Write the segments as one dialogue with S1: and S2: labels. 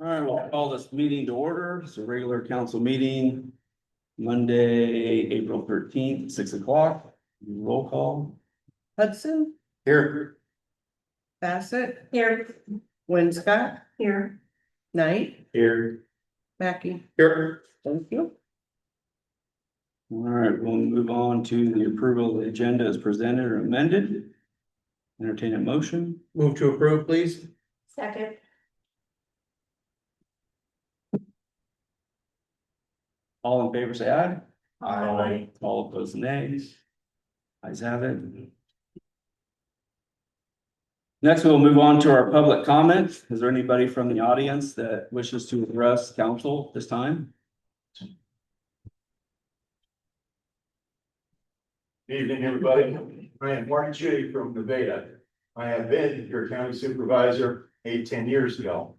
S1: All right, we'll call this meeting to order. It's a regular council meeting. Monday, April 13th, 6 o'clock. Roll call.
S2: Hudson,
S1: Here.
S2: Bassett. Here. Winscott,
S3: Here.
S2: Knight,
S1: Here.
S2: Mackey.
S1: Here.
S2: Thank you.
S1: All right, we'll move on to the approval of the agenda as presented or amended. Entertain a motion.
S4: Move to approve, please.
S3: Second.
S1: All in favor, say aye.
S3: Aye.
S1: All opposed, nay. Ayes have it. Next, we'll move on to our public comment. Is there anybody from the audience that wishes to address council this time?
S5: Good evening, everybody. I am Mark Chitty from Nevada. I have been your county supervisor 10 years ago.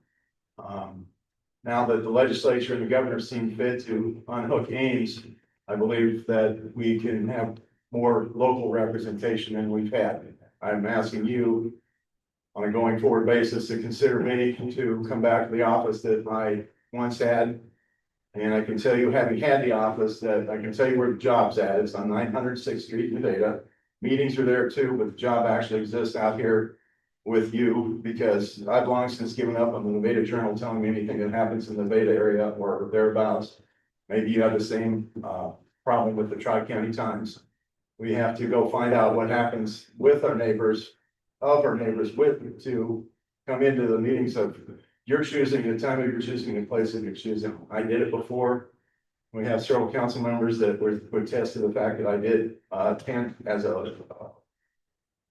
S5: Now that the legislature and the governor seem fit to unhook Ames, I believe that we can have more local representation than we've had. I'm asking you on a going forward basis to consider me to come back to the office that I once had. And I can tell you, having had the office, that I can tell you where the job's at. It's on 906th Street, Nevada. Meetings are there too, but the job actually exists out here with you, because I've long since given up on the Nevada Journal telling me anything that happens in the Nevada area or thereabouts. Maybe you have the same problem with the Tri-County Times. We have to go find out what happens with our neighbors, with, to come into the meetings of your choosing, the time of your choosing, the place of your choosing. I did it before. We have several council members that would attest to the fact that I did attend as a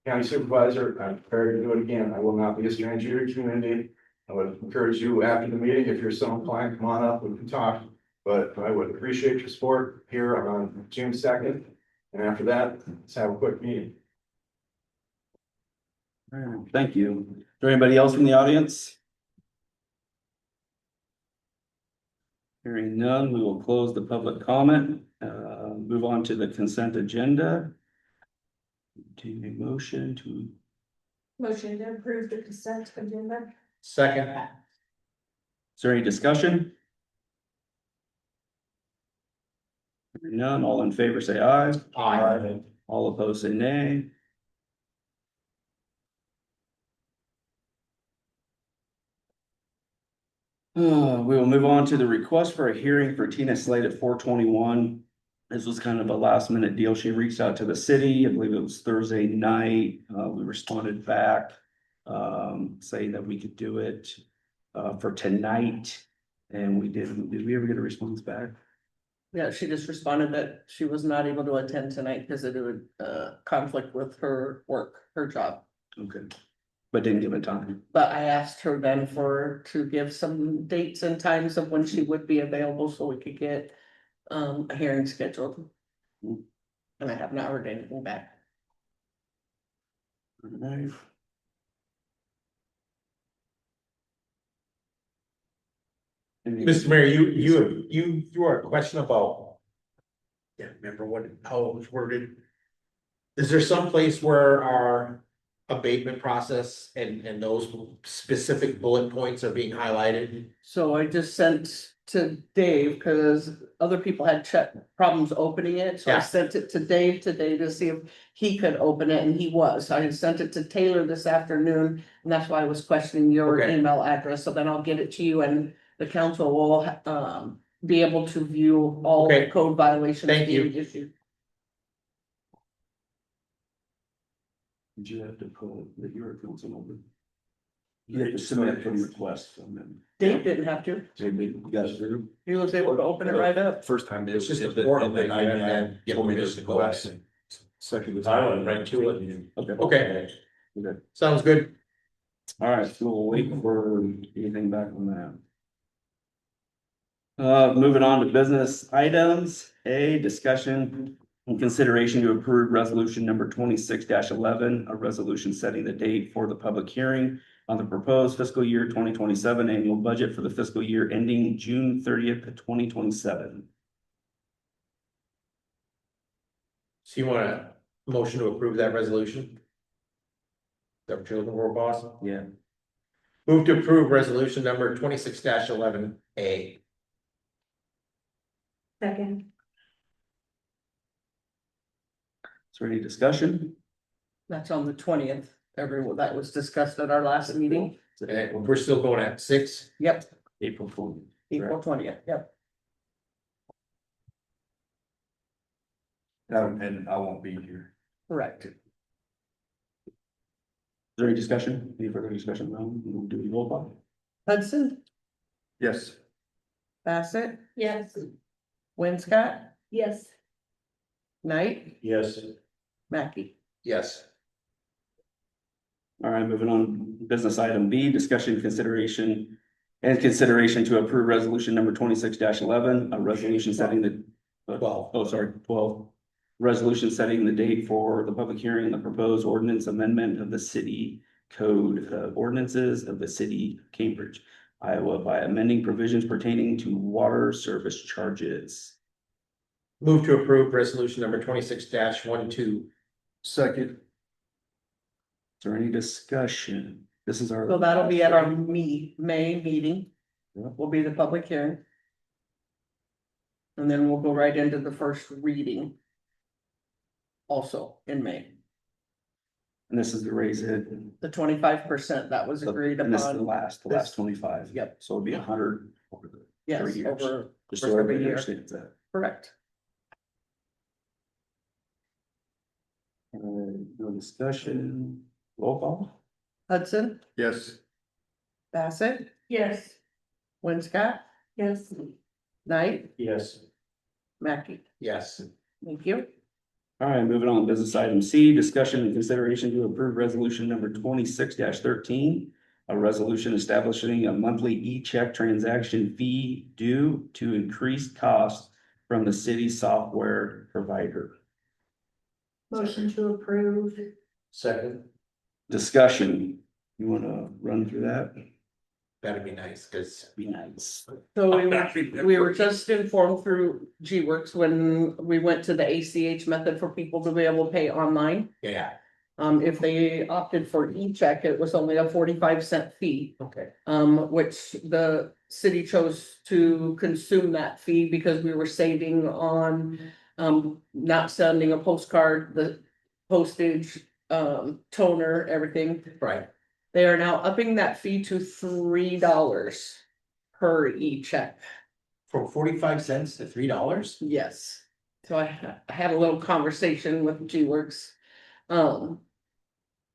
S5: county supervisor. I'm prepared to do it again. I will not be a stranger to your community. I would encourage you after the meeting, if you're so inclined, come on up, we can talk. But I would appreciate your support here on June 2nd. And after that, let's have a quick meeting.
S1: All right, thank you. Is there anybody else from the audience? Hearing none, we will close the public comment. Move on to the consent agenda. To a motion to,
S3: Motion to approve the consent agenda.
S4: Second.
S1: is there any discussion? Hearing none, all in favor say aye.
S4: Aye.
S1: All opposed say nay. We will move on to the request for a hearing for Tina Slade at 421. This was kind of a last minute deal. She reached out to the city. I believe it was Thursday night. We responded back, saying that we could do it for tonight. And we did we ever get a response back?
S2: Yeah, she just responded that she was not able to attend tonight because it would conflict with her work, her job.
S1: Okay. But didn't give a time.
S2: But I asked her then to give some dates and times of when she would be available so we could get a hearing scheduled. And I have not heard anything back.
S1: All right.
S4: Mr. Mayor, you threw a question about. Yeah, remember how it was worded? Is there some place where our abatement process and those specific bullet points are being highlighted?
S2: So I just sent to Dave because other people had problems opening it. So I
S4: Yeah.
S2: sent it to Dave today to see if he could open it, and he was. I sent it to Taylor this afternoon, and that's why I was questioning your
S4: Okay.
S2: email address. So then I'll get it to you, and the council will be able to view all
S4: Okay.
S2: code violations
S4: Thank you.
S2: being issued.
S1: Did you have to pull that you're a council member? You have to submit a request from them.
S2: Dave didn't have to.
S1: Maybe you guys through.
S2: He was able to open it right up.
S6: First time.
S4: It's just a form that I had told me to go ask.
S6: Second.
S4: I went right to it.
S1: Okay.
S4: Okay,
S1: Okay.
S4: sounds good.
S1: All right, so we'll wait for anything back on that. Moving on to business items, discussion and consideration to approve resolution number 26-11, a resolution setting the date for the public hearing on the proposed fiscal year 2027 annual budget for the fiscal year ending June 30th, 2027.
S4: So you want a motion to approve that resolution? Is that what you're looking for, boss?
S1: Yeah.
S4: Move to approve resolution number 26-11A.
S3: Second.
S1: Is there any discussion?
S2: That's on the 20th, everyone, that was discussed at our last meeting.
S4: Okay, we're still going at 6.
S2: Yep,
S1: April 20th.
S2: April 20th, yep.
S1: And I won't be here.
S2: Correct.
S1: Is there any discussion? Any further discussion? No, we'll do the roll call.
S2: Hudson,
S1: Yes.
S2: Bassett,
S3: Yes.
S2: Winscott,
S3: Yes.
S2: Knight,
S5: Yes.
S2: Mackey.
S4: Yes.
S1: All right, moving on, business item B, discussion, consideration to approve resolution number 26-11, a resolution setting the.
S4: 12.
S1: Oh, sorry, 12. Resolution setting the date for the public hearing on the proposed ordinance amendment of the city code ordinances of the city of Cambridge, Iowa, by amending provisions pertaining to water service charges.
S4: Move to approve resolution number 26-12.
S1: Second. Is there any discussion? This is our.
S2: So that'll be at our May meeting.
S1: Yeah.
S2: Will be the public hearing. And then we'll go right into the first reading. Also in May,
S1: And this is to raise it.
S2: the 25% that was agreed
S1: And this is the
S2: upon,
S1: last
S2: this-
S1: 25.
S2: Yep.
S1: So it'd be 100 over the
S2: yes,
S1: 3 years.
S2: over,
S1: Just
S2: for
S1: so everybody
S2: every year.
S1: understands that.
S2: correct.
S1: No discussion, roll call?
S2: Hudson,
S1: Yes.
S2: Bassett,
S3: Yes.
S2: Winscott,
S3: Yes.
S2: Knight,
S5: Yes.
S2: Mackey.
S4: Yes.
S2: Thank you.
S1: All right, moving on to business item C, discussion and consideration to approve resolution number 26-13. A resolution establishing a monthly e-check transaction fee due to increased costs from the city software provider.
S3: Motion to approve.
S5: Second.
S1: Discussion, you wanna run through that?
S4: That'd be nice, cause.
S1: Be nice.
S2: So we were just informed through G-Works when we went to the ACH method for people to be able to pay online.
S4: Yeah,
S2: If they opted for e-check, it was only a 45-cent fee.
S4: okay.
S2: Which the city chose to consume that fee because we were saving on, not sending a postcard, the postage, toner, everything.
S4: Right.
S2: They are now upping that fee to $3 per e-check.
S4: From 45 cents to $3?
S2: Yes. So I had a little conversation with G-Works.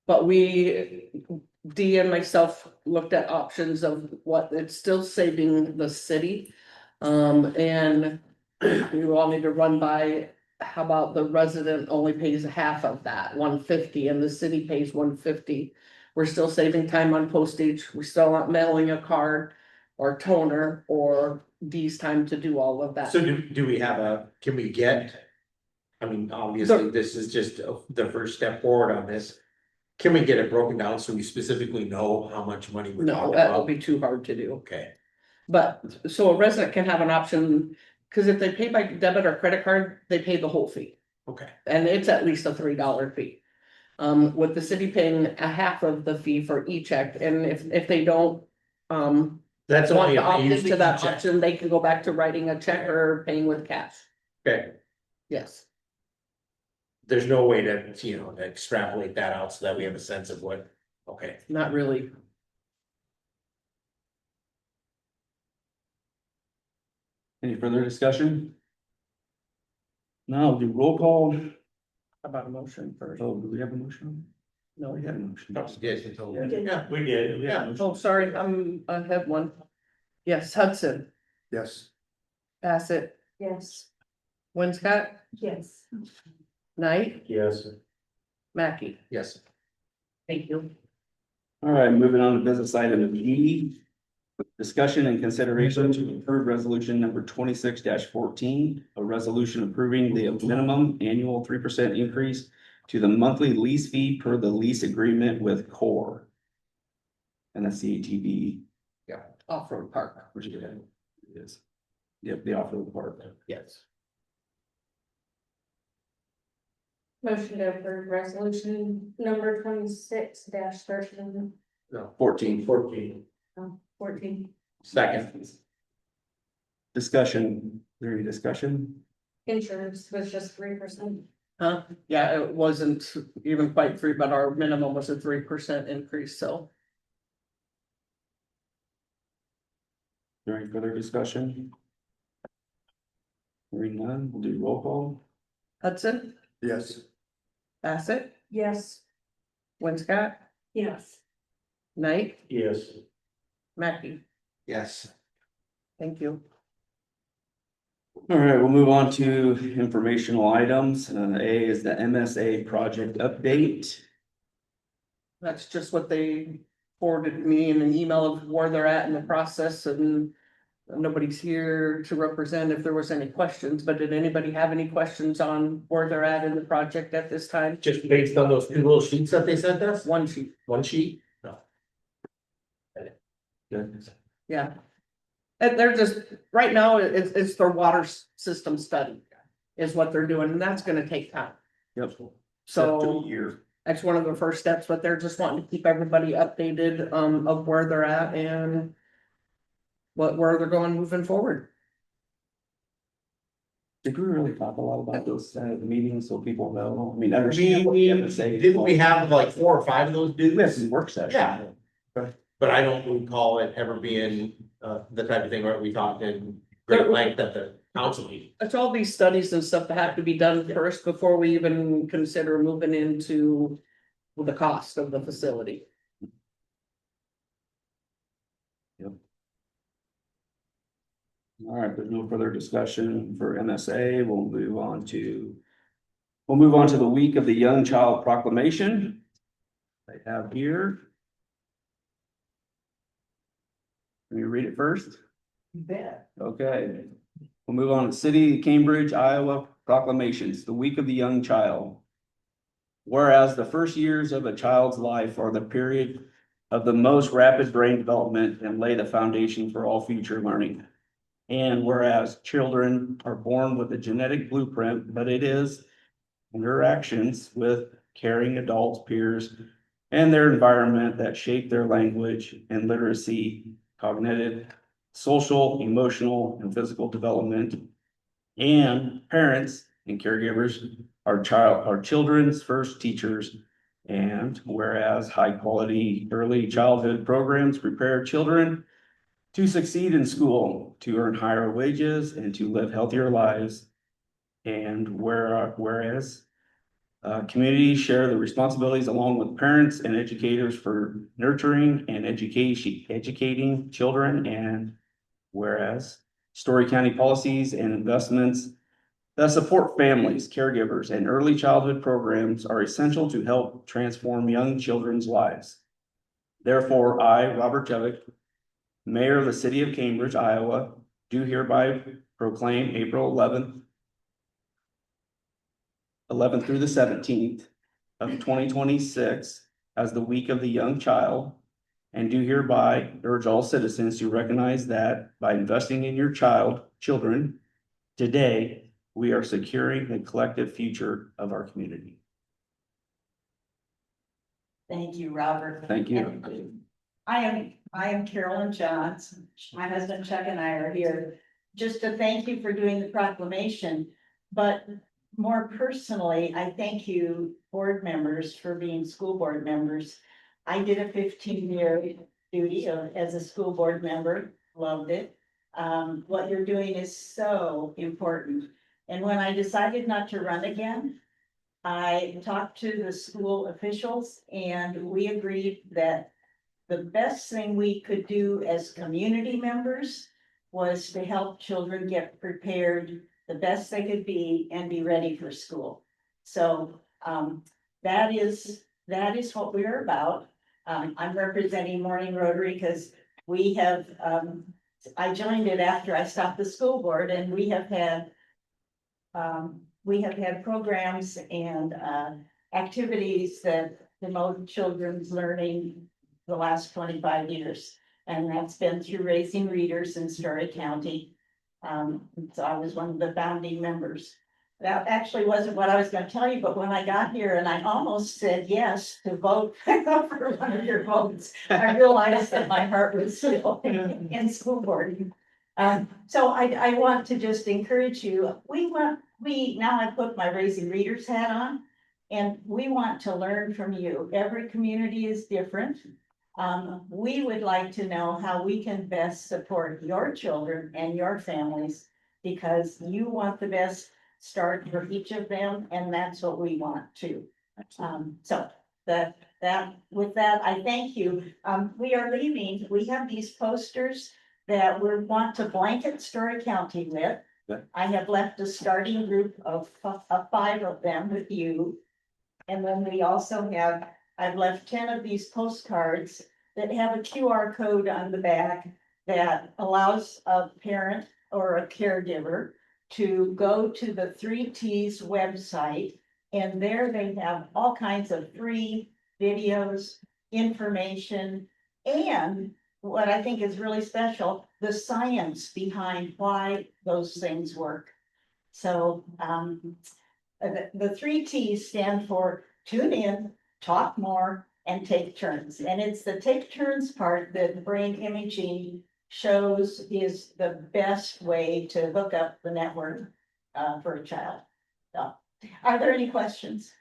S2: But Dee and myself looked at options of what it's still saving the city. And we all need to run by, how about the resident only pays half of that, $150, and the city pays $150. We're still saving time on postage. We still aren't mailing a card or toner or Dee's time to do all of that.
S4: So do we have can we get? I mean, obviously, this is just the first step forward on this. Can we get it broken down so we specifically know how much money we're
S2: No,
S4: talking
S2: that would
S4: about?
S2: be too hard to do.
S4: Okay,
S2: But, so a resident can have an option, cause if they pay by debit or credit card, they pay the whole fee.
S4: okay,
S2: And it's at least a $3 fee. With the city paying a half of the fee for e-check, and if they don't,
S4: that's
S2: want
S4: only
S2: to
S4: if they
S2: opt
S4: use
S2: into
S4: the
S2: that
S4: e-check.
S2: option, they can go back to writing a check or paying with cash.
S4: Okay,
S2: Yes,
S4: there's no way to, to extrapolate that out so that we have a sense of what, okay.
S2: not really.
S1: Any further discussion? No, do roll call.
S2: How about a motion first?
S1: Oh, do we have a motion? No, we had a motion.
S4: Yes,
S3: We did.
S4: yeah, we did, yeah.
S2: Oh, sorry, I have one. Yes, Hudson,
S1: Yes.
S2: Bassett,
S3: Yes.
S2: Winscott,
S3: Yes.
S2: Knight,
S5: Yes.
S2: Mackey.
S4: Yes.
S2: Thank you.
S1: All right, moving on to business item E. Discussion and consideration to approve resolution number 26-14, a resolution approving the minimum annual 3% increase to the monthly lease fee per the lease agreement with Core. And that's the ATV.
S2: Off-road park.
S1: Where's it at? It is. Yep, the off-road part.
S2: Yes.
S3: Motion to approve resolution number 26-13.
S4: No,
S1: 14.
S4: 14.
S3: 14.
S4: Second.
S1: Discussion, is there any discussion?
S3: Insurance was just 3%.
S2: Huh? Yeah, it wasn't even quite free, but our minimum was a 3% increase, so.
S1: Is there any further discussion? Hearing none, we'll do roll call.
S2: Hudson,
S4: Yes.
S2: Bassett,
S3: Yes.
S2: Winscott,
S3: Yes.
S2: Knight,
S4: Yes.
S2: Mackey.
S4: Yes.
S2: Thank you.
S1: All right, we'll move on to informational items. A is the MSA project update.
S2: That's just what they forwarded me in an email of where they're at in the process, and nobody's here to represent if there was any questions, but did anybody have any questions on where they're at in the project at this time?
S4: Just based on those two little sheets that they sent us?
S2: One sheet,
S4: One sheet? No.
S1: Good.
S2: yeah. And they're just, right now, it's their water system study is what they're doing, and that's gonna take time.
S1: Yep.
S2: So
S1: Year.
S2: that's one of the first steps, but they're just wanting to keep everybody updated, of where they're at and where they're going moving forward.
S1: Did we really talk a lot about those meetings so people know? I mean, understand what the MSA is.
S4: Didn't we have like 4 or 5 of those
S1: We had
S4: dudes?
S1: some work sessions.
S4: Yeah. But I don't recall it ever being the type of thing where we talked in great length at the council meeting.
S2: It's all these studies and stuff that have to be done first before we even consider moving into the cost of the facility.
S1: All right, there's no further discussion for MSA. We'll move on to the Week of the Young Child Proclamation. I have here. Let me read it first.
S3: Bet.
S1: Okay. We'll move on to City of Cambridge, Iowa proclamations, the Week of the Young Child. Whereas the first years of a child's life are the period of the most rapid brain development and lay the foundation for all future learning. And whereas children are born with a genetic blueprint, but it is interactions with caring adults, peers, and their environment that shape their language and literacy, cognitive, social, emotional, and physical development. And parents and caregivers are children's first teachers. And whereas high quality early childhood programs prepare children to succeed in school, to earn higher wages, and to live healthier lives. And whereas communities share the responsibilities along with parents and educators for nurturing and educating children. And whereas Story County policies and investments that support families, caregivers, and early childhood programs are essential to help transform young children's lives. Therefore, I, Robert Jevick, Mayor of the City of Cambridge, Iowa, do hereby proclaim April 11th through the 17th of 2026 as the Week of the Young Child, and do hereby urge all citizens to recognize that by investing in your children today, we are securing the collective future of our community.
S6: Thank you, Robert.
S1: Thank you.
S6: I am Carolyn Johns. My husband Chuck and I are here just to thank you for doing the proclamation. But more personally, I thank you, board members, for being school board members. I did a 15-year duty as a school board member, loved it. What you're doing is so important. And when I decided not to run again, I talked to the school officials and we agreed that the best thing we could do as community members was to help children get prepared the best they could be and be ready for school. So that is what we're about. I'm representing Morning Rotary because we have, I joined it after I stopped the school board, and we have had programs and activities that promote children's learning the last 25 years. And that's been through Raising Readers in Story County. So I was one of the founding members. That actually wasn't what I was gonna tell you, but when I got here and I almost said yes to vote for one of your votes, I realized that my heart was still in school board. So I want to just encourage you, now I put my Raising Readers hat on. And we want to learn from you. Every community is different. We would like to know how we can best support your children and your families. Because you want the best start for each of them, and that's what we want too. So with that, I thank you. We are leaving, we have these posters that we want to blanket Story County with.
S1: Okay.
S6: I have left a starting group of 5 of them with you. And then we also have, I've left 10 of these postcards that have a QR code on the back that allows a parent or a caregiver to go to the 3Ts website. And there they have all kinds of free videos, information, and what I think is really special, the science behind why those things work. So the 3Ts stand for tune in, talk more, and take turns. And it's the take turns part that brain imaging shows is the best way to hook up the network for a child. So, are there any questions?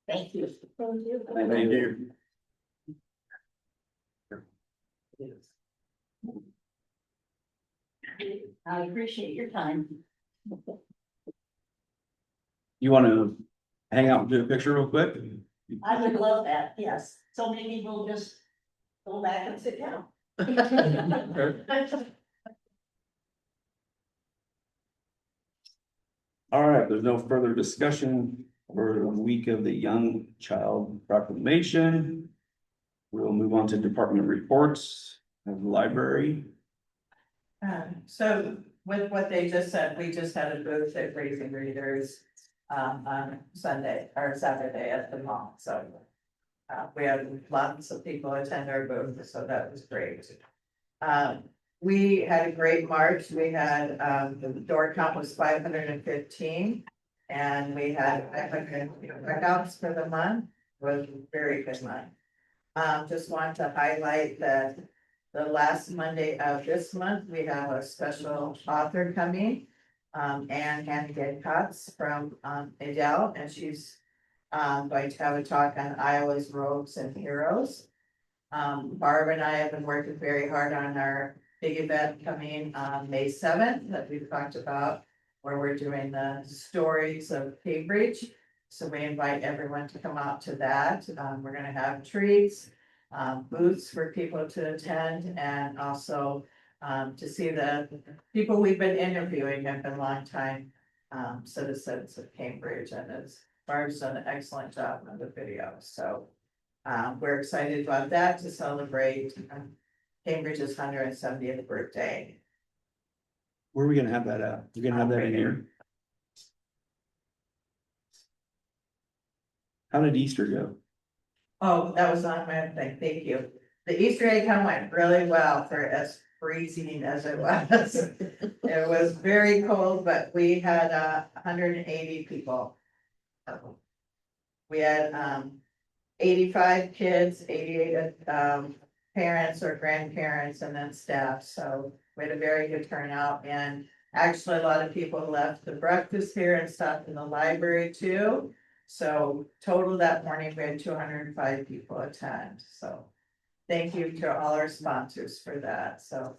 S6: Thank you.
S3: Thank you.
S1: Thank you.
S6: I appreciate your time.
S1: You wanna hang out and do a picture real quick?
S6: I would love that, yes. So maybe we'll just go back and sit down.
S1: All right, there's no further discussion for the week of the Young Child Proclamation. We'll move on to department reports of the library.
S7: So with what they just said, we just had a booth at Raising Readers on Sunday or Saturday at the mall, so. We had lots of people attend our booth, so that was great. We had a great March. We had, the door count was 515. And we had 500 checkouts for the month, was a very good month. Just want to highlight that the last Monday of this month, we have a special author coming. Anne Hannigan Cutts from Adele, and she's going to have a talk on Iowa's rogues and heroes. Barb and I have been working very hard on our big event coming on May 7th that we've talked about, where we're doing the stories of Cambridge. So we invite everyone to come out to that. We're gonna have treats, booths for people to attend, and also to see the people we've been interviewing have been longtime citizens of Cambridge, and it's Barb's done an excellent job on the video, so we're excited about that to celebrate Cambridge's 170th birthday.
S1: Where are we gonna have that at? We're gonna have that in here? How did Easter go?
S7: Oh, that was on my thing, thank you. The Easter egg hunt went really well for as freezing as it was. It was very cold, but we had 180 people. We had 85 kids, 88 parents or grandparents, and then staff, so we had a very good turnout, and actually a lot of people left the breakfast here and stopped in the library too. So total that morning, we had 205 people attend, so thank you to all our sponsors for that, so.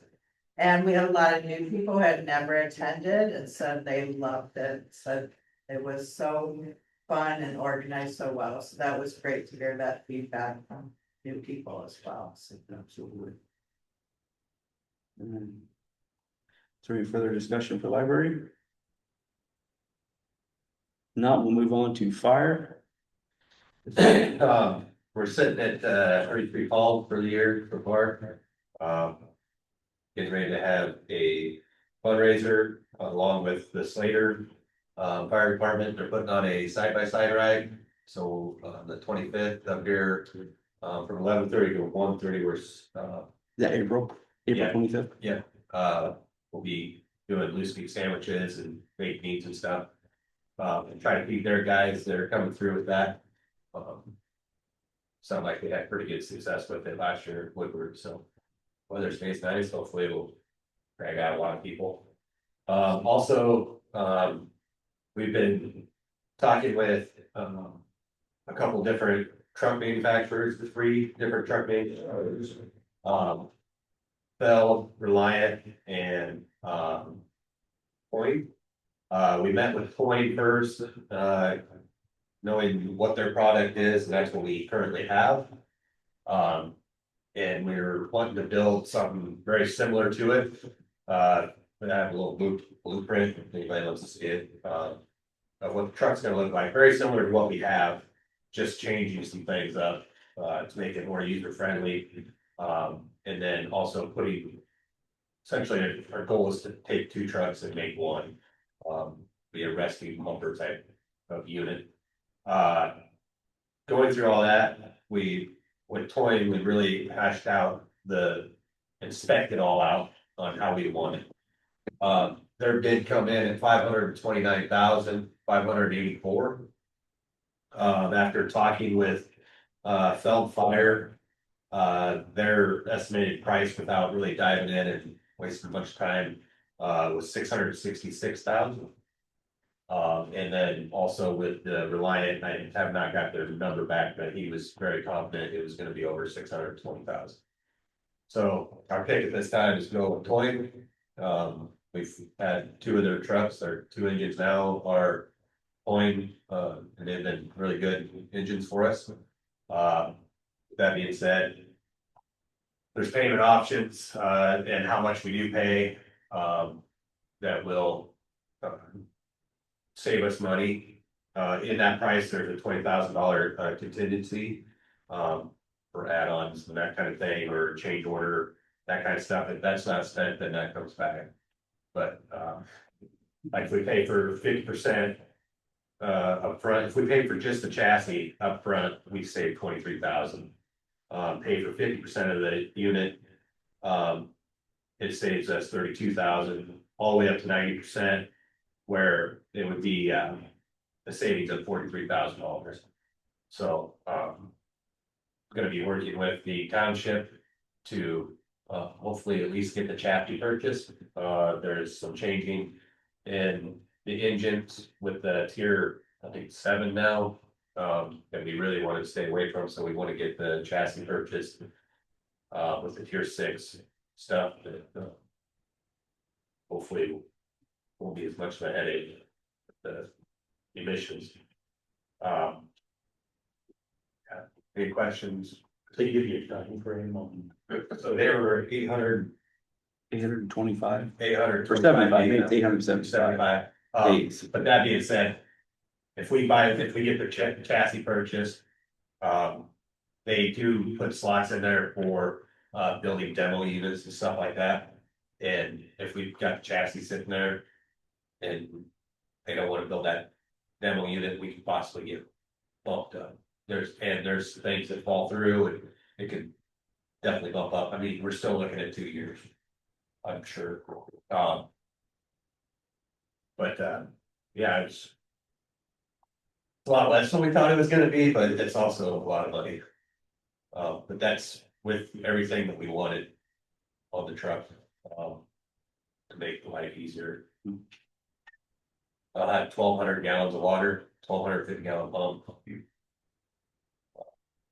S7: And we had a lot of new people who had never attended and said they loved it, said it was so fun and organized so well, so that was great to hear that feedback from new people as well, so.
S1: Absolutely. Is there any further discussion for library? Not, we'll move on to fire.
S8: We're sitting at 33 calls for the year so far. Getting ready to have a fundraiser along with the Slater Fire Department. They're putting on a side-by-side ride. So the 25th up here from 11:30 to 1:30, we're
S1: Is that April? April
S8: Yeah.
S1: 25th?
S8: we'll be doing loose meat sandwiches and baked meats and stuff. And try to feed their guys that are coming through with that. Sound like they had pretty good success with it last year at Woodward, so. Weather stays nice, hopefully it will drag out a lot of people. Also, we've been talking with, a couple different truck manufacturers, 3 different truck manufacturers. Bell, Reliant, and, Point. We met with Point first, knowing what their product is, and that's what we currently have. And we were wanting to build something very similar to it. We have a little blueprint, if anybody wants to see it, of what the truck's gonna look like, very similar to what we have. Just changing some things up, to make it more user friendly. And then also putting. Essentially, our goal is to take 2 trucks and make one, be a rescue bumper type of unit. Going through all that, with Toy, we really hashed out and spec'd it all out on how we want it. Their bid come in at $529,584. After talking with Feld Fire, their estimated price without really diving in and wasting much time was $666,000. And then also with the Reliant, I have not got their number back, but he was very confident it was gonna be over 620,000. So our pick at this time is go with Toy. We've had 2 of their trucks, their 2 engines now are Toy, and they've been really good engines for us. That being said, there's payment options, and how much we do pay, that will save us money. In that price, there's a $20,000 contingency, for add-ons and that kind of thing, or change order, that kind of stuff. If that's not spent, then that comes back. But, like if we pay for 50%, upfront, if we pay for just the chassis upfront, we save 23,000. Pay for 50% of the unit, it saves us 32,000, all the way up to 90%, where it would be a savings of $43,000. So, gonna be working with the township to hopefully at least get the chassis purchased. There's some changing in the engines with the tier, I think 7 now. That we really want to stay away from, so we want to get the chassis purchased with the tier 6 stuff that hopefully won't be as much of a headache with the emissions. Any questions?
S5: So you give you a time frame on.
S8: So they were 800,
S1: 825
S8: 800.
S1: or 75, maybe it's 875
S8: 75.
S1: days.
S8: But that being said, if we get the chassis purchased, they do put slots in there for building demo units and stuff like that. And if we've got the chassis sitting there and they don't want to build that demo unit, we can possibly get bumped up. There's things that fall through and it could definitely bump up. I mean, we're still looking at 2 years, I'm sure. But yeah, it's a lot less than we thought it was gonna be, but it's also a lot of money. But that's with everything that we wanted on the truck, to make life easier. I'll have 1,200 gallons of water, 1,250 gallon pump.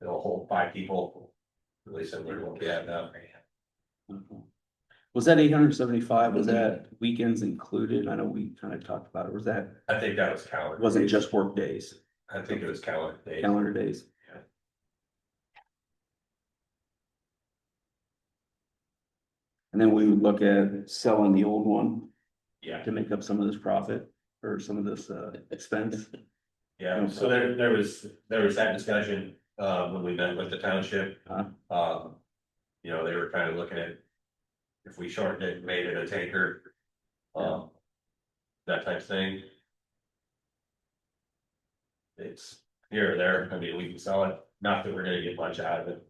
S8: It'll hold 5 people, really similar to what we have now.
S1: Was that 875? Was that weekends included? I know we kind of talked about it. Was that,
S8: I think that was calendar.
S1: wasn't
S8: days.
S1: just work days,
S8: I think it was calendar days.
S1: calendar days?
S8: Yeah.
S1: And then we would look at selling the old one
S8: Yeah,
S1: to make up some of this profit or some of this expense.
S8: yeah, so there was that discussion, when we met with the township. You know, they were kind of looking at if we shortened it, made it a tanker. That type of thing. It's here or there, I mean, we can sell it, not that we're gonna get much out of it.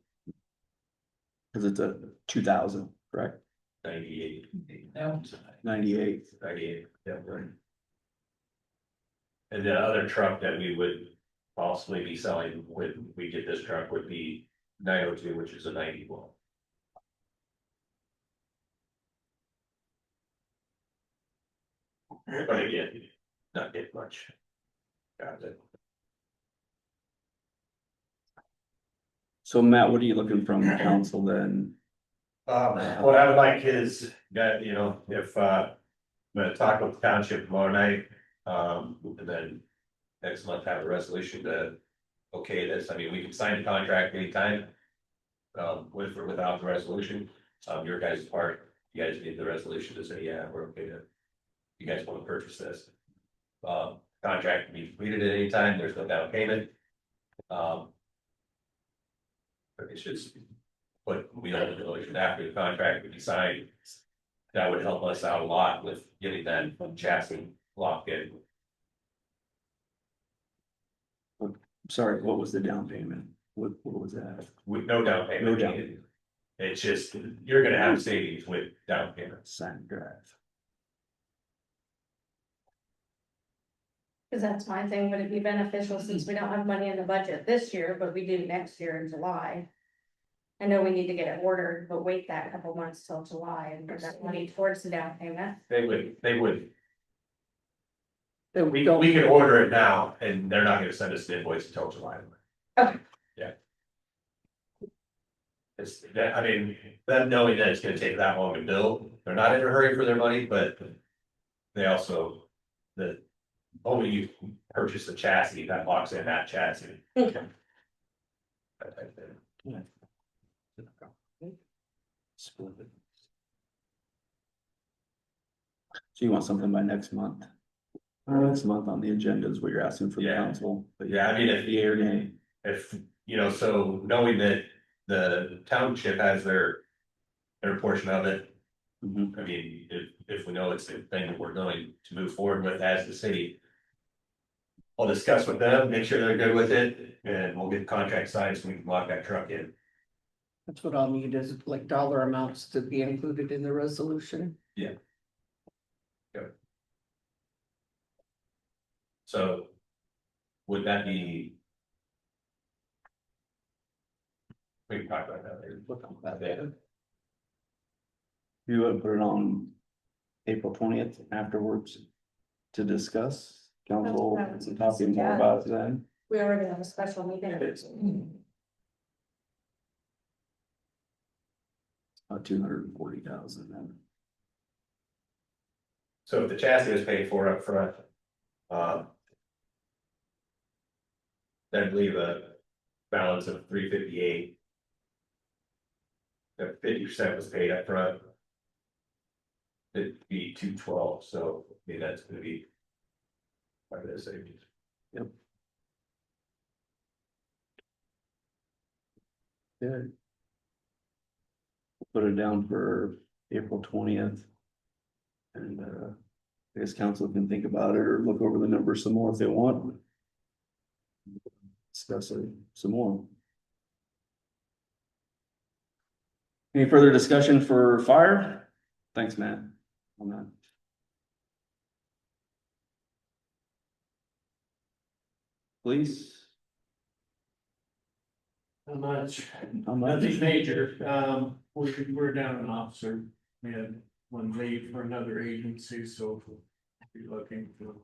S1: Cause it's a 2000, correct?
S8: 98.
S1: 98.
S8: 98, yeah, right. And the other truck that we would possibly be selling when we get this truck would be 902, which is a 91. But again, not get much. Got it.
S1: So Matt, what are you looking from the council then?
S8: What I would like is that, you know, if, I'm gonna talk with the township tomorrow night, and then next month have a resolution to okay this. I mean, we can sign a contract anytime. With or without the resolution, your guys' part, you guys need the resolution to say, yeah, we're okay to. You guys wanna purchase this. Contract can be completed at any time, there's no down payment. But it's just, but we don't know after the contract would be signed. That would help us out a lot with getting that chassis locked in.
S1: Sorry, what was the down payment? What was that?
S8: With no down payment.
S1: No down
S8: needed. It's just, you're gonna have savings with down payments.
S1: Sign drive.
S3: Cause that's my thing, would it be beneficial since we don't have money in the budget this year, but we do next year in July? I know we need to get it ordered, but wait that couple months till July and put that money towards the down payment.
S8: They would,
S2: They
S8: we
S2: don't-
S8: can order it now and they're not gonna send us the invoice until July.
S3: Okay.
S8: Yeah. It's that, I mean, them knowing that it's gonna take that long to build, they're not in a hurry for their money, but they also, only you purchase the chassis that locks in that chassis.
S2: Okay.
S8: That type of thing.
S1: Split it. So you want something by next month? Next month on the agenda is what you're asking for the
S8: Yeah.
S1: council. But
S8: Yeah, I mean, if
S1: yea or nay?
S8: If, you know, so knowing that the township has their portion of it.
S1: Mhm.
S8: I mean, if we know it's the thing that we're going to move forward with as the city. I'll discuss with them, make sure they're good with it, and we'll get the contract signed so we can lock that truck in.
S2: That's what I'll need is like dollar amounts to be included in the resolution.
S8: So. Would that be? We can talk about that later.
S2: We'll talk about that.
S1: You would put it on April 20th afterwards to discuss. Council,
S3: That's what I was
S1: talking more about it then.
S3: We already have a special meeting.
S1: 240,000 then.
S8: So if the chassis is paid for up front. Then leave a balance of 358. If 50% was paid up front. It'd be 212, so I mean, that's gonna be. Quite a bit of savings.
S1: Good. Put it down for April 20th. And I guess council can think about it or look over the numbers some more if they want. Discuss it some more. Any further discussion for fire? Thanks, Matt. On that. Police?
S9: Not much,
S1: How much?
S9: nothing major, we're down an officer, we had one leave for another agency, so we'll be looking for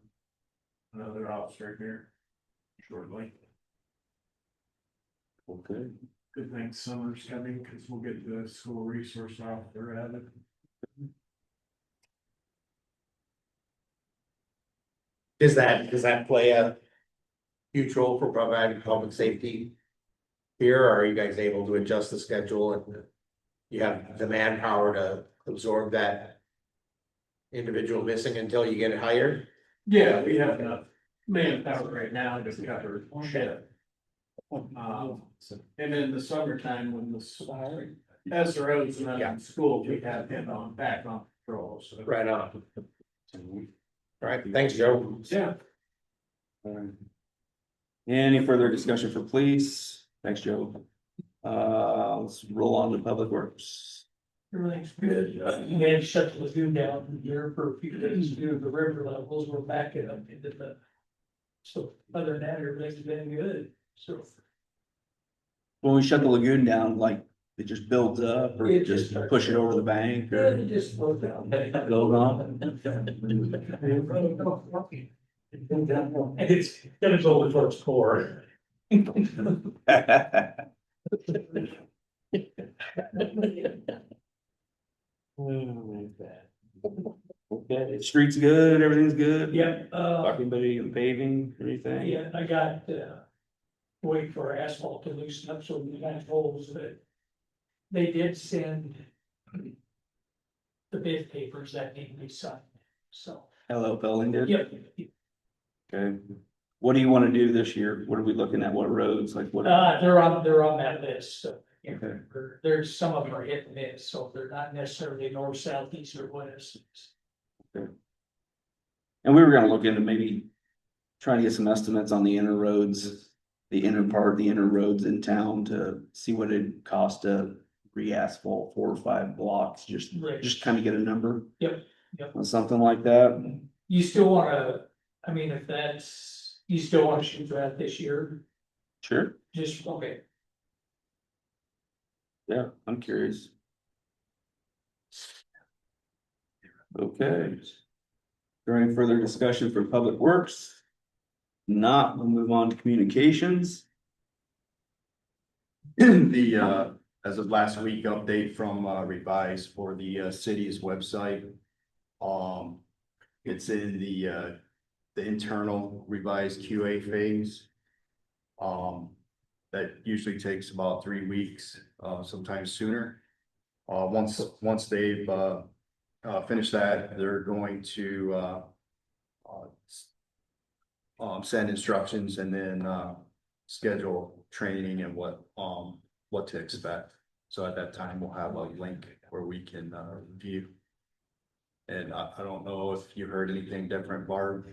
S9: another officer here shortly.
S1: Okay.
S9: Good thing summer's coming, cause we'll get the school resource officer at it.
S4: Does that play a huge role for providing public safety? Here, or are you guys able to adjust the schedule and you have the manpower to absorb that individual missing until you get it hired?
S9: Yeah, we have enough manpower right now to cover shift. And in the summertime, when the SRO's not in school, we have him back on patrol, so.
S4: Right on. All right, thanks, Joe.
S9: Yeah.
S1: Any further discussion for police? Thanks, Joe. Let's roll on to public works.
S10: Everything's good. We had to shut the lagoon down here for a few days due to the river levels. We're back up into the. So other than that, everything's been good. So
S1: When we shut the lagoon down, like, it just builds up or
S10: It
S1: just
S10: just-
S1: push it over the bank
S10: yeah,
S1: or?
S10: it just slowed down.
S1: Goes on.
S10: And it's gonna go towards core.
S1: Okay, street's good, everything's good?
S10: Yeah,
S1: Anybody in paving, anything?
S10: yeah, I got, wait for asphalt to loosen up, so we got holes that. They did send. The bid papers that need to be signed, so,
S1: Hello, Pelling did?
S10: yep.
S1: Okay. What do you wanna do this year? What are we looking at? What roads? Like what?
S10: They're on that list, so. You know,
S1: Okay.
S10: there's some of them are hit and miss, so they're not necessarily north, south, east or west.
S1: And we were gonna look into maybe trying to get some estimates on the inner roads, the inner part, the inner roads in town to see what it'd cost to re-asphalt 4 or 5 blocks,
S10: Right.
S1: just kind of get a number.
S10: Yep, yep.
S1: On something like that.
S10: You still wanna, I mean, if that's, you still wanna shoot for that this year,
S1: Sure.
S10: just, okay.
S1: Yeah, I'm curious. Okay. Is there any further discussion for Public Works? Not, we'll move on to communications.
S5: The, as of last week, update from, Revise for the, city's website. It's in the internal revised QA phase. That usually takes about 3 weeks, sometimes sooner. Once they've, finished that, they're going to, send instructions and then, schedule training and what to expect. So at that time, we'll have a link where we can, review. And I don't know if you heard anything different, Barb.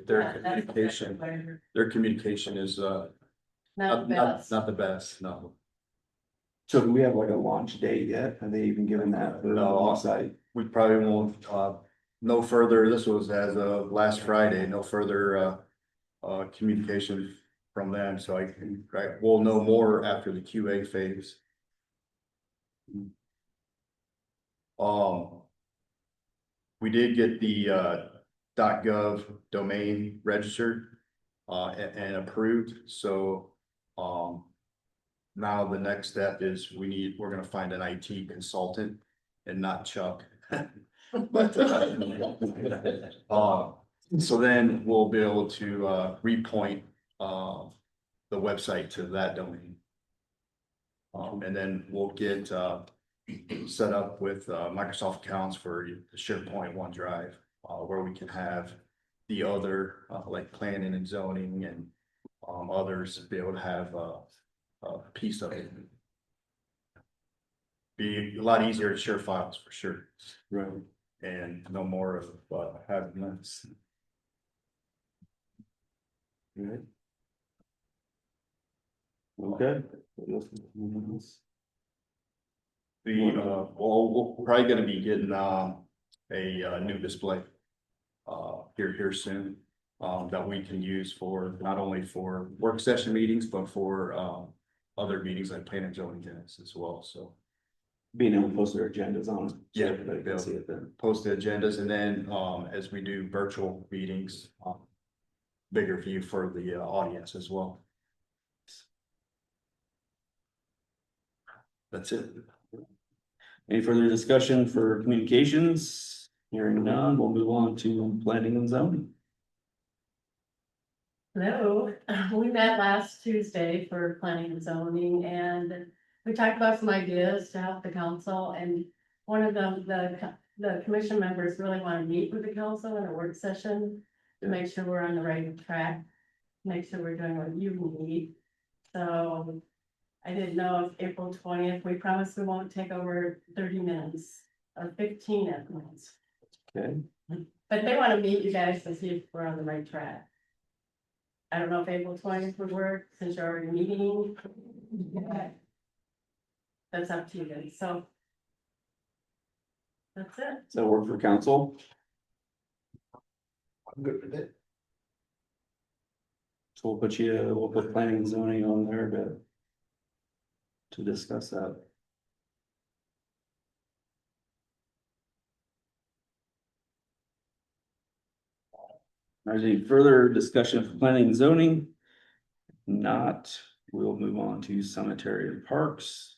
S5: Their communication is, not the best, no.
S1: So do we have like a launch date yet? Have they even given that? for the
S5: No.
S1: website?
S5: We probably won't, no further, this was as of last Friday, no further, communication from them, so we'll know more after the QA phase. We did get the, .gov domain registered, and approved, so, now the next step is we're gonna find an IT consultant and not Chuck. But, so then we'll be able to, repoint, the website to that domain. And then we'll get, set up with, Microsoft accounts for the SharePoint OneDrive, where we can have the other, like planning and zoning and, others be able to have, a piece of it. Be a lot easier to share files for sure.
S1: Right.
S5: And no more of, having this.
S1: Right. Okay.
S5: We're probably gonna be getting, a new display. Here soon, that we can use for, not only for work session meetings, but for, other meetings like planning and zoning units as well, so.
S1: Being able to post their agendas on. it, so
S5: Yeah,
S1: everybody can see it then.
S5: Post the agendas and then, as we do virtual meetings, bigger view for the, audience as well. That's it.
S1: Any further discussion for communications? Hearing none, we'll move on to planning and zoning.
S11: Hello, we met last Tuesday for planning and zoning and we talked about some ideas to help the council and one of them, the commission members really want to meet with the council in a work session to make sure we're on the right track, make sure we're doing what you need. So I didn't know if April 20th, we promise we won't take over 30 minutes or 15 at once.
S1: Okay.
S11: But they want to meet you guys to see if we're on the right track. I don't know if April 20th would work since you're already meeting. That's up to you guys, so. That's it.
S1: Does that work for council?
S4: I'm good with it.
S1: So we'll put planning and zoning on there to discuss that. Is there any further discussion for planning and zoning? Not, we'll move on to cemetery and parks.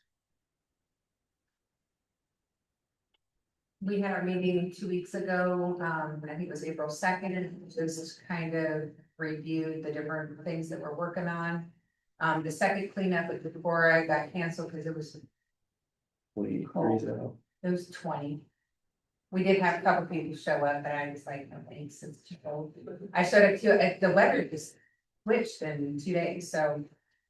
S12: We had our meeting 2 weeks ago, I think it was April 2nd, and just kind of reviewed the different things that we're working on. The second cleanup with the Deborah got canceled because it was
S1: 20
S12: Cool.
S1: degrees out.
S12: It was 20. We did have a couple people show up, but I was like, no thanks, it's too cold. I showed up to, the weather just switched in 2 days, so.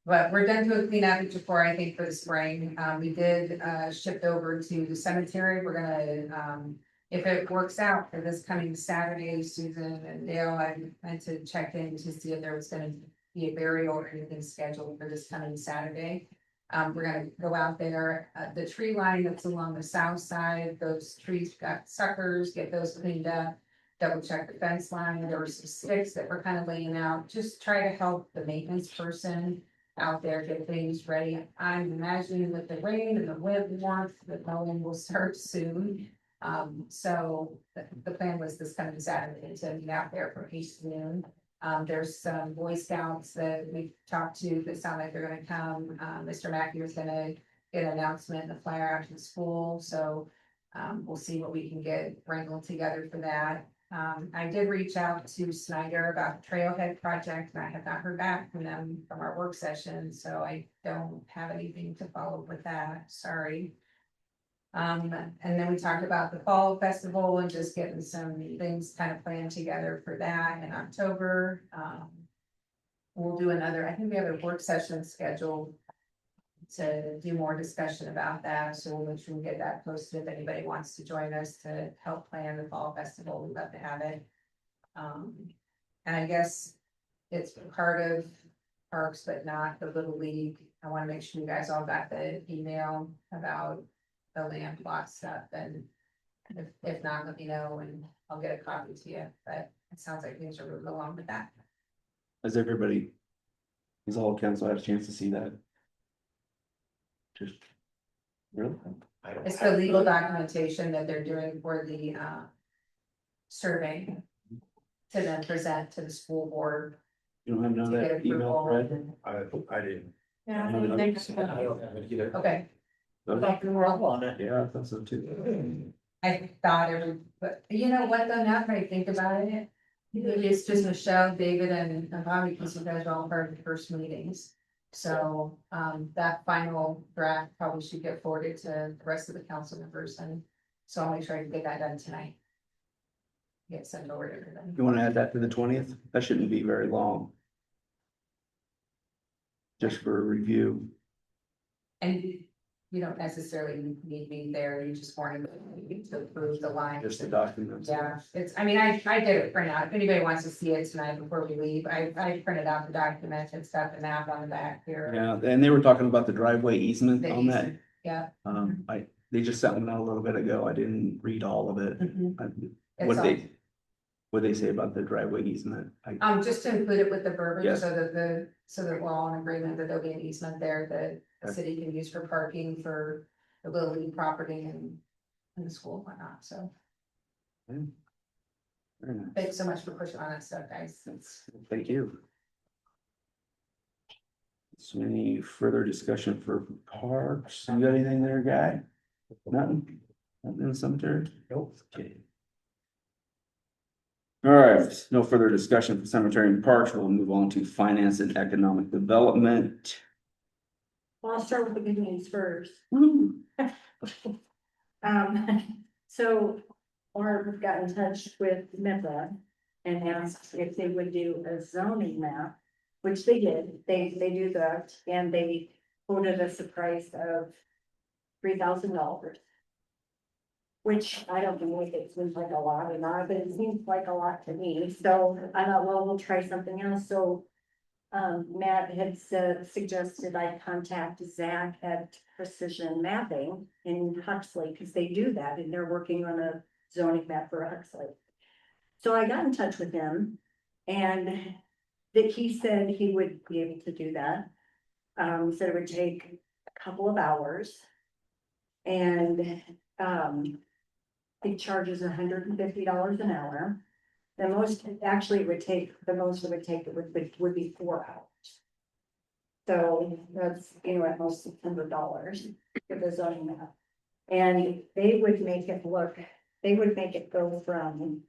S12: But we're done doing cleanup before, I think, for the spring. We did, shift over to the cemetery. We're gonna, if it works out for this coming Saturday, Susan and Dale, I meant to check in to see if there was gonna be a burial or anything scheduled for this coming Saturday. We're gonna go out there, the tree line that's along the south side, those trees got suckers, get those cleaned up. Double check the fence line, there were some sticks that were kind of laying out, just try to help the maintenance person out there get things ready. I'm imagining with the rain and the wind warmth, that mowing will start soon. So the plan was this coming Saturday to be out there from 8 to noon. There's some Boy Scouts that we talked to that sound like they're gonna come. Mr. Mackey is gonna get an announcement and a flyer out to the school, so we'll see what we can get wrangled together for that. I did reach out to Snyder about the Trailhead project, and I have not heard back from them from our work session, so I don't have anything to follow with that, sorry. And then we talked about the fall festival and just getting some things kind of planned together for that in October. We'll do another, I think we have a work session scheduled to do more discussion about that, so we'll make sure we get that posted if anybody wants to join us to help plan the fall festival, we'd love to have it. And I guess it's part of parks, but not the Little League. I wanna make sure you guys all got the email about the land plot stuff, and if not, let me know and I'll get a copy to you, but it sounds like things are moving along with that.
S1: Has all council had a chance to see that? Just, really?
S4: I don't
S12: It's
S4: have-
S12: the legal documentation that they're doing for the survey. To then present to the school board
S1: You don't have none
S12: to
S1: of
S12: get
S1: that email,
S12: approval.
S1: right?
S4: I didn't.
S3: Yeah,
S1: I don't
S3: next
S4: I don't have it either.
S12: Okay,
S2: We're all on it.
S1: Yeah, I thought so too.
S12: I thought it would, but you know what, though, now that I think about it. Maybe it's just Michelle, David and Bobby, because you guys are all part of the first meetings. So that final draft probably should get forwarded to the rest of the council members, and so I'll make sure I can get that done tonight. Get sent over to everybody.
S1: You wanna add that to the 20th? That shouldn't be very long. Just for a review.
S12: And you don't necessarily need me there, you just wanted me to approve the lines.
S1: Just the documents.
S12: Yeah, it's, I mean, I did a printout, if anybody wants to see it tonight before we leave, I printed out the document, it's got the map on the back here.
S1: Yeah, and they were talking about the driveway easement
S12: The
S1: on that.
S12: easement, yeah.
S1: They just sent one out a little bit ago. I didn't read all of it.
S12: Mhm.
S1: What
S12: It's
S1: what'd they say about the driveway easement?
S12: Just to include it with the verbiage,
S1: Yes.
S12: so that we're all in agreement that there'll be an easement there that the
S1: Okay.
S12: city can use for parking for the Little League property and the school and whatnot, so.
S1: Very nice.
S12: Thanks so much for pushing on that stuff, guys.
S1: Thank you. So any further discussion for parks? You got anything there, guy? Nothing? Nothing in the cemetery?
S4: Nope.
S1: Okay. All right, no further discussion for cemetery and parks. We'll move on to finance and economic development.
S3: Well, I'll start with the good news first.
S1: Woo.
S3: So Barb got in touch with MIPA and asked if they would do a zoning map, which they did. They do that, and they quoted us a price of $3,000. Which I don't know if it seems like a lot or not, but it seems like a lot to me. So I thought, well, we'll try something else. So
S13: Matt had suggested I contact Zach at Precision Mapping in Huxley, because they do that, and they're working on a zoning map for Huxley. So I got in touch with him, and that he said he would be able to do that. Said it would take a couple of hours. And, he charges $150 an hour. The most, actually, it would take, the most it would take, would be 4 hours. So that's, at most $600 for the zoning map. And they would make it look, they would make it go from.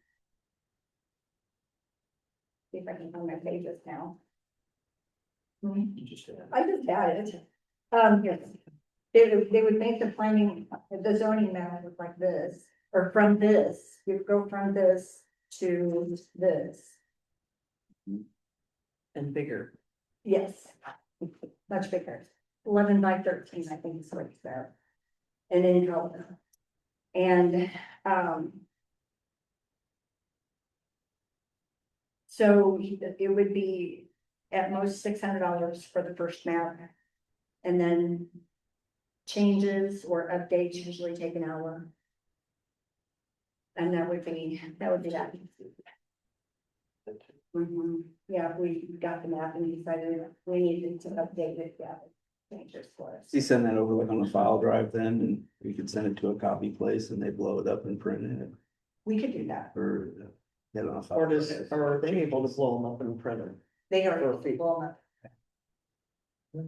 S13: See if I can find my pages now. I just had it. Yes. They would make the planning, the zoning map look like this, or from this, you'd go from this to this.
S2: And bigger.
S13: Yes, much bigger, 11 by 13, I think is what it's there. And in color. And, so it would be at most $600 for the first map. And then changes or updates usually take an hour. And that would be that. Yeah, we got the map and decided we needed to update it, yeah, changes for us.
S1: You send that over like on a file drive then, and we could send it to a copy place and they blow it up and print it,
S13: We could do that.
S1: or get it on a file.
S2: Or are they able to blow them up and print them?
S13: They are well enough. Yeah.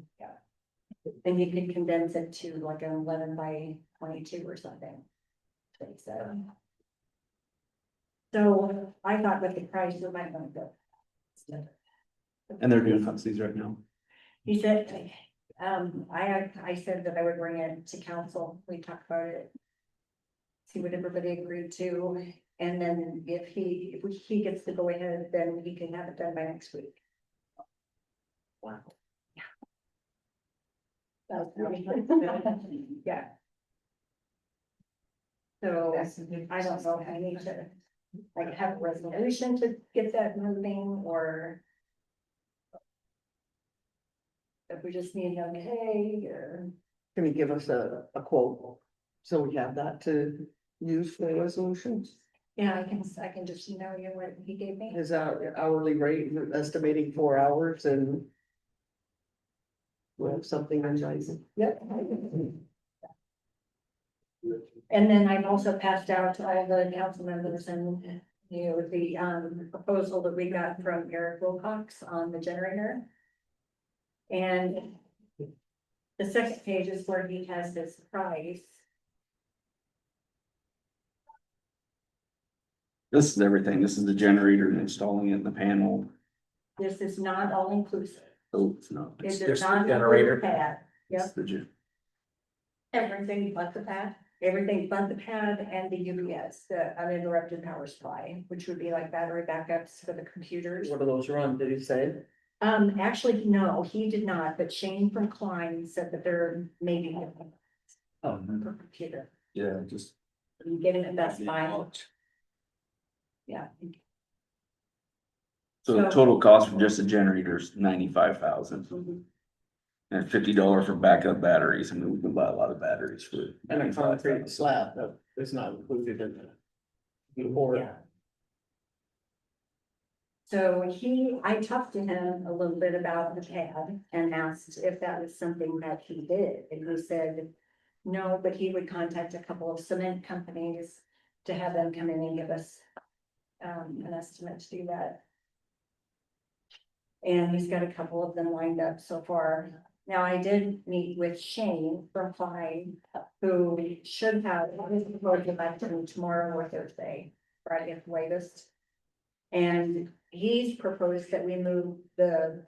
S13: And you can condense it to like an 11 by 22 or something. 27. So I thought with the price, we might want to go.
S1: And they're doing Huxley's right now.
S13: He said, I said that I would bring it to council, we talked about it. See what everybody agreed to, and then if he gets to go ahead, then he can have it done by next week.
S2: Wow.
S13: Yeah. So I don't know if I need to like have a resolution to get that moving, or if we just need an okay, or
S2: Can you give us a quote? So we have that to use for the resolutions?
S13: yeah, I can just email you what he gave me.
S2: Is our hourly rate estimating 4 hours and we'll have something on Jason?
S13: Yep. And then I've also passed out to all the council members and, the proposal that we got from Eric Wilcox on the generator. And the second page is where he has this price.
S1: This is everything. This is the generator and installing it in the panel.
S13: This is not all inclusive.
S1: Oh, it's not.
S13: It
S4: It's
S13: does
S4: just the
S13: not
S4: generator.
S13: include the pad.
S1: It's
S13: Yep,
S1: the gen-
S13: everything but the pad, everything but the pad and the UPS, the uninterrupted power supply, which would be like battery backups for the computers.
S2: What do those run, did he say?
S13: Actually, no, he did not, but Shane from Klein said that they're maybe
S1: Oh,
S13: per computer.
S1: yeah, just.
S13: You get it at Best Buy. Yeah,
S1: So the total cost for just the generator is 95,000
S13: mhm.
S1: and $50 for backup batteries. I mean, we can buy a lot of batteries for.
S2: And a concrete slab that is not included in the. Or,
S13: Yeah. So I talked to him a little bit about the pad and asked if that was something that he did, and he said no, but he would contact a couple of cement companies to have them come in and give us an estimate to do that. And he's got a couple of them lined up so far. Now, I did meet with Shane from Klein, who should have his proposal back to me tomorrow or Thursday, Friday at the latest. And he's proposed that we move the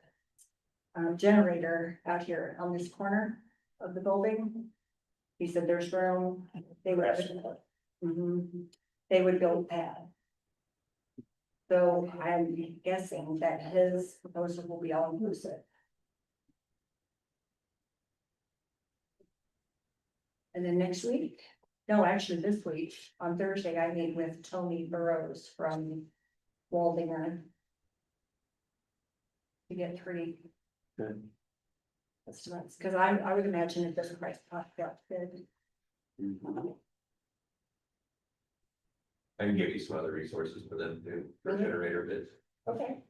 S13: generator out here on this corner of the building. He said there's room, they would. Mhm. They would build a pad. So I'm guessing that his proposal will be all inclusive. And then next week, no, actually this week, on Thursday, I meet with Tony Burrows from Waldinger. to get 3
S1: Good.
S13: estimates, because I would imagine it doesn't price popped out good.
S8: I can give you some other resources for them too, for
S13: Mhm.
S8: generator bids.
S13: Okay.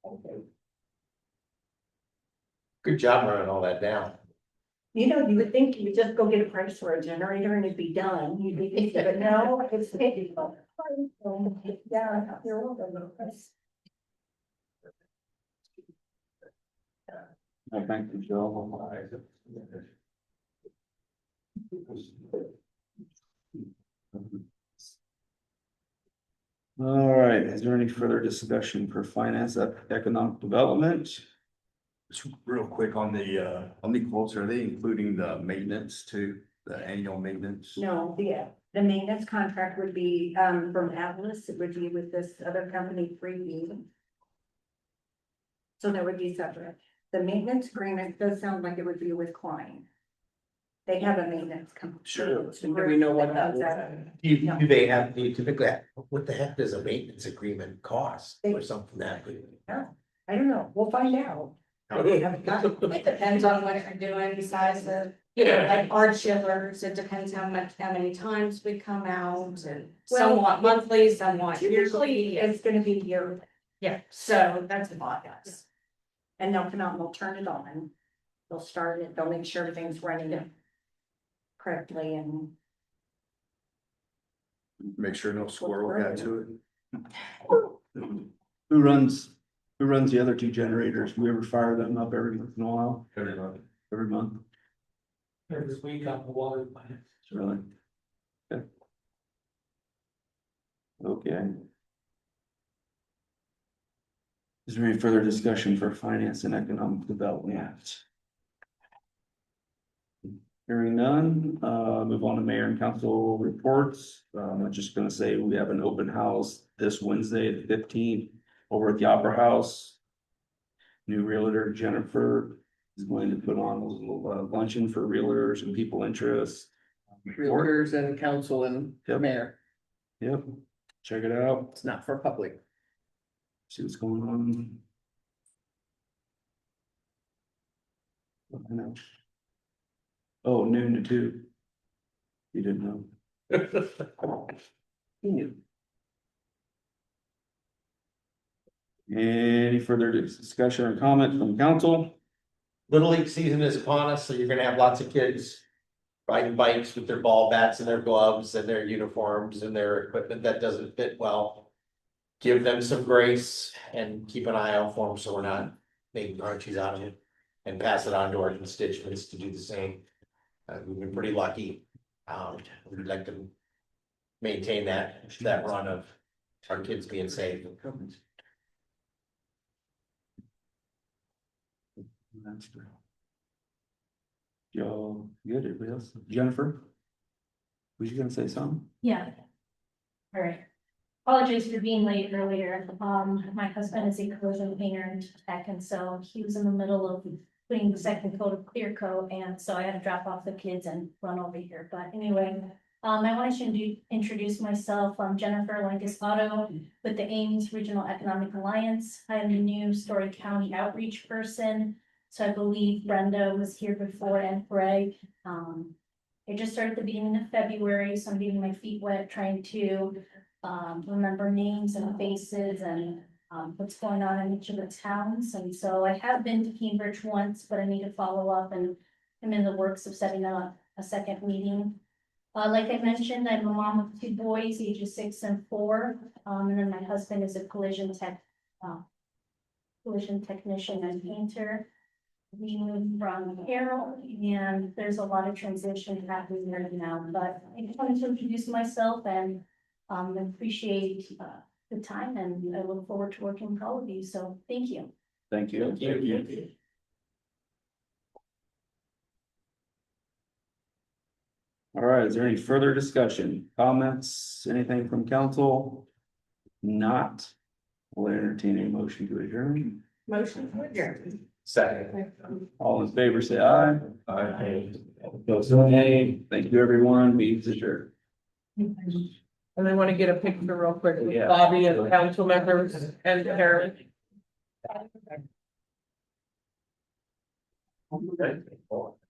S13: Okay.
S4: Good job running all that down.
S13: You know, you would think you would just go get a price for a generator and it'd be done, you'd be easy, but no, it's. Yeah, you're welcome.
S1: Thank you, Joe. All right, is there any further discussion for finance, economic development?
S14: Just real quick on the quotes, are they including the maintenance too, the annual maintenance?
S13: No, the maintenance contract would be, from Atlas, it would be with this other company, Freeview. So that would be separate. The maintenance agreement does sound like it would be with Klein. They have a maintenance company.
S14: Sure.
S2: Do we know what that is?
S4: Do they have, do you typically, what the heck does a maintenance agreement cost or something that?
S13: I don't know, we'll find out.
S3: It depends on what you're doing, besides the, like our chillers, it depends how many times we come out and some want monthly, some want
S13: Usually
S3: yearly.
S13: it's gonna be yearly,
S3: Yeah, so that's a lot, yes.
S13: and they'll come out and they'll turn it on. They'll start it, they'll make sure everything's running correctly and.
S14: Make sure no squirrel got to it.
S1: Who runs the other 2 generators? We ever fire them up every once in a while?
S8: Every month.
S1: Every month?
S10: Every week on the water plant.
S1: Really? Okay. Okay. Is there any further discussion for finance and economic development? Hearing none, move on to mayor and council reports. I'm just gonna say we have an open house this Wednesday, the 15th, over at the Opera House. New realtor Jennifer is going to put on a little luncheon for realtors and people interest.
S2: Realtors and council and
S1: Yep.
S2: mayor,
S1: Yep, check it out,
S2: it's not for public.
S1: see what's going on. I know. Oh, noon to 2. You didn't know.
S2: He knew.
S1: Any further discussion or comment from council?
S4: Little League season is upon us, so you're gonna have lots of kids riding bikes with their ball bats and their gloves and their uniforms and their equipment that doesn't fit well. Give them some grace and keep an eye out for them, so we're not making crunchies out of it. And pass it on to our constituents to do the same. We've been pretty lucky. We'd like to maintain that run of our kids being safe.
S1: That's true. Joe, good, everybody else? Jennifer? Was you gonna say something?
S3: Yeah. All right. Apologies for being late earlier. My husband is a collision painter and tech, and so he was in the middle of putting the second coat of clear coat, and so I had to drop off the kids and run over here. But anyway, I wanted to introduce myself. I'm Jennifer Langus Otto with the Ames Regional Economic Alliance. I am the new Story County outreach person. So I believe Brenda was here before and Greg. I just started at the beginning of February, so I'm getting my feet wet, trying to remember names and faces and what's going on in each of the towns. And so I have been to Cambridge once, but I need to follow up, and I'm in the works of setting up a second meeting. Like I mentioned, I'm a mom of 2 boys, ages 6 and 4. And then my husband is a collision technician and painter. We moved from Carroll, and there's a lot of transition happening right now, but I just wanted to introduce myself and appreciate the time, and I look forward to working with all of you, so thank you.
S1: Thank you.
S4: Thank you.
S1: All right, is there any further discussion, comments, anything from council? Not, will entertain a motion to adjourn.
S2: Motion to adjourn.
S4: Second.
S1: All in favor, say aye.
S4: Aye.
S1: Opposed, say nay. Thank you, everyone, meeting's adjourned.
S2: And I want to get a picture real quick with
S1: Yeah.
S2: Bobby and council members and Karen.
S1: Okay.